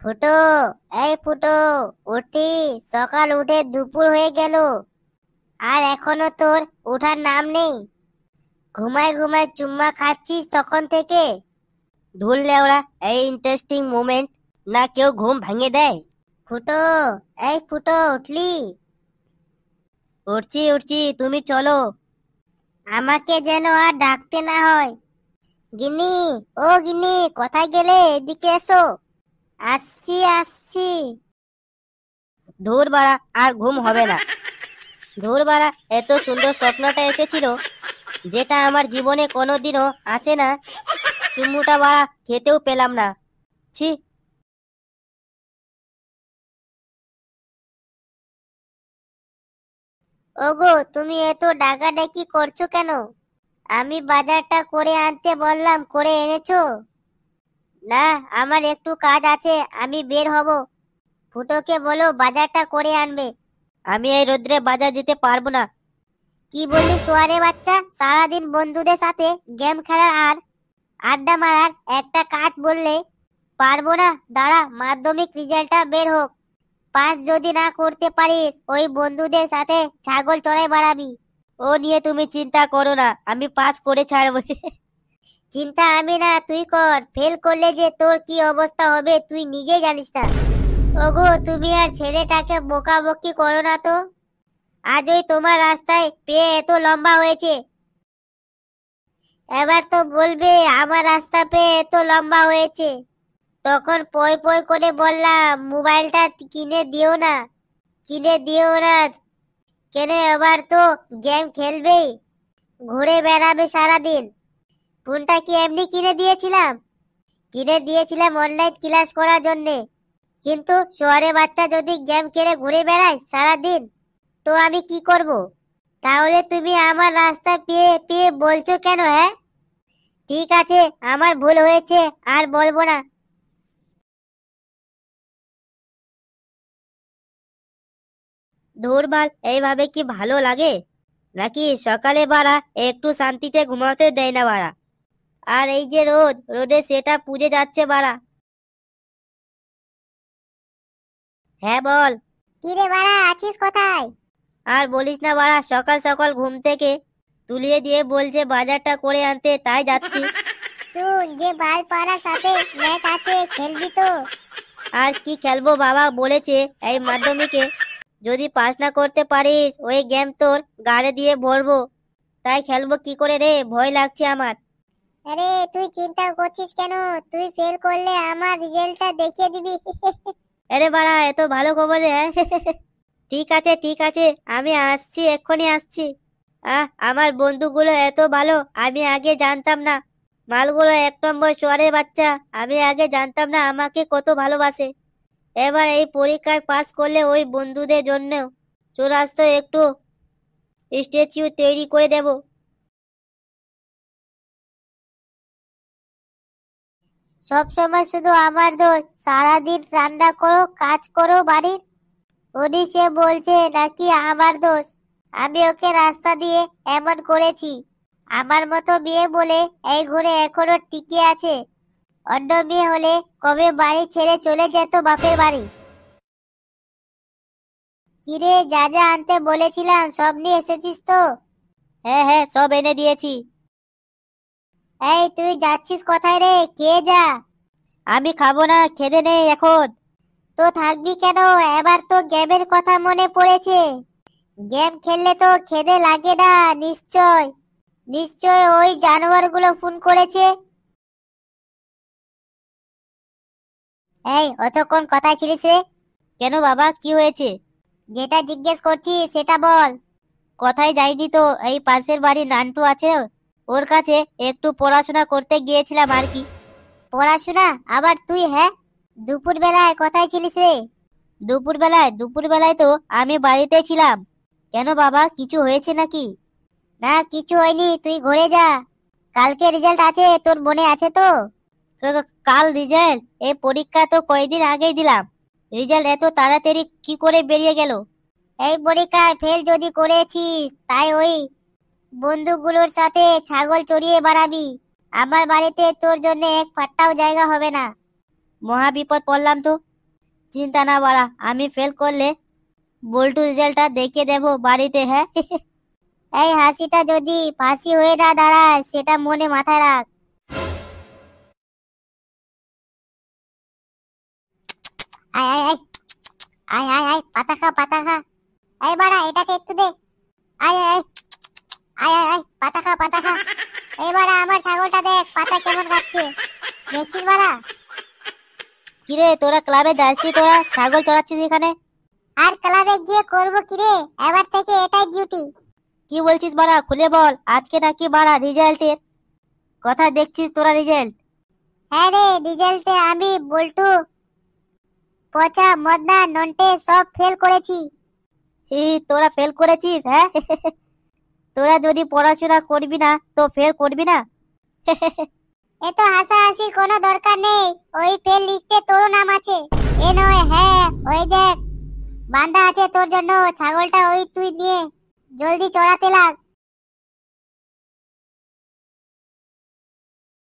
ফুটো, এই ফুটো, উঠি। সকাল উঠে দুপুর হয়ে গেল, আর এখনো তোর ওঠার নাম নেই। ঘুমায় ঘুমায় চুম্মা খাচ্ছিস তখন থেকে। ধুর লেওড়া, এই ইন্টারেস্টিং মোমেন্ট না কেউ ঘুম ভাঙে দেয়। ফুটো, এই ফুটো, উঠলি? উঠছি উঠছি, তুমি চলো। আমাকে যেন আর ডাকতে না হয়। গিন্নি, ও গিন্নি, কোথায় গেলে? এদিকে এসো। আসছি আসছি। ধুর বাড়া, আর ঘুম হবে না। ধুর বাড়া, এত সুন্দর স্বপ্নটা এসেছিল যেটা আমার জীবনে কোনোদিনও আসে না। চুমুটা বাড়া খেতেও পেলাম না। ছি। ওগো, তুমি এত ডাকাডাকি করছো কেন? আমি বাজারটা করে আনতে বললাম, করে এনেছো? না, আমার একটু কাজ আছে, আমি বের হব। ফুটোকে বলো বাজারটা করে আনবে। আমি এই রোদ্রে বাজার যেতে পারবো না। কি বললি সোয়ারে বাচ্চা? সারাদিন বন্ধুদের সাথে গেম খেলার আর আড্ডা মারার একটা কাজ বললে পারবো না? দাঁড়া, মাধ্যমিক রেজাল্টটা বের হোক। পাস যদি না করতে পারিস, ওই বন্ধুদের সাথে ছাগল চড়াই বাড়াবি। ও নিয়ে তুমি চিন্তা করো না, আমি পাস করে ছাড়বো। চিন্তা আমি না, তুই কর। ফেল করলে যে তোর কি অবস্থা হবে তুই নিজেই জানিস না। ওগো, তুমি আর ছেলেটাকে বকাবকি করো না তো। আজই তোমার রাস্তায় পেয়ে এত লম্বা হয়েছে, এবার তো বলবে আমার রাস্তা পেয়ে এত লম্বা হয়েছে। তখন পয় পয় করে বললাম মোবাইলটা কিনে দিও না, কিনে দিও না। কেন, এবার তো গেম খেলবেই, ঘুরে বেড়াবে সারাদিন। ফোনটা কি এমনি কিনে দিয়েছিলাম? কিনে দিয়েছিলাম অনলাইন ক্লাস করার জন্যে। কিন্তু শহরে বাচ্চা যদি গেম খেলে ঘুরে বেড়ায় সারাদিন, তো আমি কি করব? তাহলে তুমি আমার রাস্তা পেয়ে পেয়ে বলছো কেন? হ্যাঁ, ঠিক আছে, আমার ভুল হয়েছে, আর বলবো না। ধুরবাল, এইভাবে কি ভালো লাগে নাকি? সকালে বাড়া একটু শান্তিতে ঘুমাতে দেয় না বাড়া। আর এই যে রোদ, রোদে সেটা পুড়ে যাচ্ছে বাড়া। হ্যাঁ বল। কি রে বাড়া, আছিস কোথায়? আর বলিস না বাড়া, সকাল সকাল ঘুম থেকে তুলিয়ে দিয়ে বলছে বাজারটা করে আনতে, তাই যাচ্ছি। শুন, যে ভাই পাড়ার সাথে ম্যাচ আছে, খেলবি তো? আর কি খেলবো বাবা, বলেছে এই মাধ্যমিকে যদি পাস না করতে পারিস ওই গেম তোর গাড়ে দিয়ে ভরবো। তাই খেলবো কি করে রে, ভয় লাগছে আমার। আরে তুই চিন্তা করছিস কেন? তুই ফেল করলে আমার রেজাল্টটা দেখিয়ে দিবি। আরে বাড়া, এত ভালো খবর রে? ঠিক আছে ঠিক আছে, আমি আসছি, এক্ষুনি আসছি। আমার বন্ধুগুলো এত ভালো, আমি আগে জানতাম না। মালগুলো এক নম্বর চোয়ারের বাচ্চা, আমি আগে জানতাম না আমাকে কত ভালোবাসে। এবার এই পরীক্ষায় পাস করলে ওই বন্ধুদের জন্য চূড়ান্ত একটু স্ট্যাচু তৈরি করে দেব। সব সময় শুধু আমার দোষ, সারাদিন রান্না করো, কাজ করো বাড়ির, উনি সে বলছে নাকি আমার দোষ। আমি ওকে রাস্তা দিয়ে এমন করেছি। আমার মতো মেয়ে বলে এই ঘরে এখনো টিকে আছে। অন্য মেয়ে হলে কবে বাড়ি ছেড়ে চলে যেত বাপের বাড়ি। কিরে, যা যা আনতে বলেছিলাম সব নিয়ে এসেছিস তো? হ্যাঁ হ্যাঁ, সব এনে দিয়েছি। এই তুই যাচ্ছিস কোথায় রে? কে যা। আমি খাবো না, খেতে নেই এখন। তো থাকবি কেন? এবার তো গেমের কথা মনে পড়েছে। গেম খেললে তো খেদে লাগে না নিশ্চয়। নিশ্চয় ওই জানোয়ারগুলো ফোন করেছে। এই অতক্ষণ কথায় ছিলিস রে? কেন বাবা, কি হয়েছে? যেটা জিজ্ঞেস করছি সেটা বল। কথায় যাইনি তো, এই পাশের বাড়ি নান্টু আছে, ওর কাছে একটু পড়াশোনা করতে গিয়েছিলাম আর কি। পড়াশোনা আবার তুই? হ্যাঁ, দুপুর বেলায় কোথায় ছিলিস রে? দুপুর বেলায় তো আমি বাড়িতে ছিলাম। কেন বাবা, কিছু হয়েছে নাকি? না, কিছু হয়নি, তুই ঘরে যা। কালকে রেজাল্ট আছে, তোর মনে আছে তো? কাল রেজাল্ট? এই পরীক্ষা তো কয়েকদিন আগেই দিলাম, রেজাল্ট এত তাড়াতাড়ি কি করে বেরিয়ে গেল? এই পরীক্ষায় ফেল যদি করেছিস, তাই ওই বন্ধুগুলোর সাথে ছাগল চড়িয়ে বেড়াবি। আমার বাড়িতে তোর জন্য এক ফাট্টাও জায়গা হবে না। মহা বিপদ পড়লাম তো। চিন্তা না বাড়া, আমি ফেল করলে বল্টু রেজাল্টটা দেখিয়ে দেবো বাড়িতে, হ্যাঁ। এই হাসিটা যদি ফাঁসি হয়ে না দাঁড়ায় সেটা মনে মাথায় রাখ। আয় আয় আয় আয় আয় আয়, পাতা খা পাতা খা। এই বাড়া এটাকে একটু দে। আয় আয় আয় আয় আয়, পাতা খা পাতা খা। এই বাড়া আমার ছাগলটা দেখ পাতা কেমন খাচ্ছে, দেখছিস বাড়া? কিরে তোরা ক্লাবে যাসনি, তোরা ছাগল চড়াচ্ছিস এখানে? আর ক্লাবে গিয়ে করব কি রে, এবার থেকে এটাই ডিউটি। কি বলছিস বাড়া, খুলে বল। আজকে নাকি বাড়া রেজাল্টের কথা দেখছিস তোরা? রেজাল্ট? হ্যাঁ রে, রেজাল্টে আমি বল্টু, পচা, মদনা, নন্টে সব ফেল করেছি। তোরা ফেল করেছিস, হ্যাঁ? তোরা যদি পড়াশোনা করবি না তো ফেল করবি না? এ তো হাসাহাসির কোনো দরকার নেই, ওই ফেল লিস্টে তোর নাম আছে। এ নয়, হ্যাঁ ওই দেখ বাঁধা আছে তোর জন্য ছাগলটা, ওই তুই নিয়ে জলদি চড়াতে লাগ।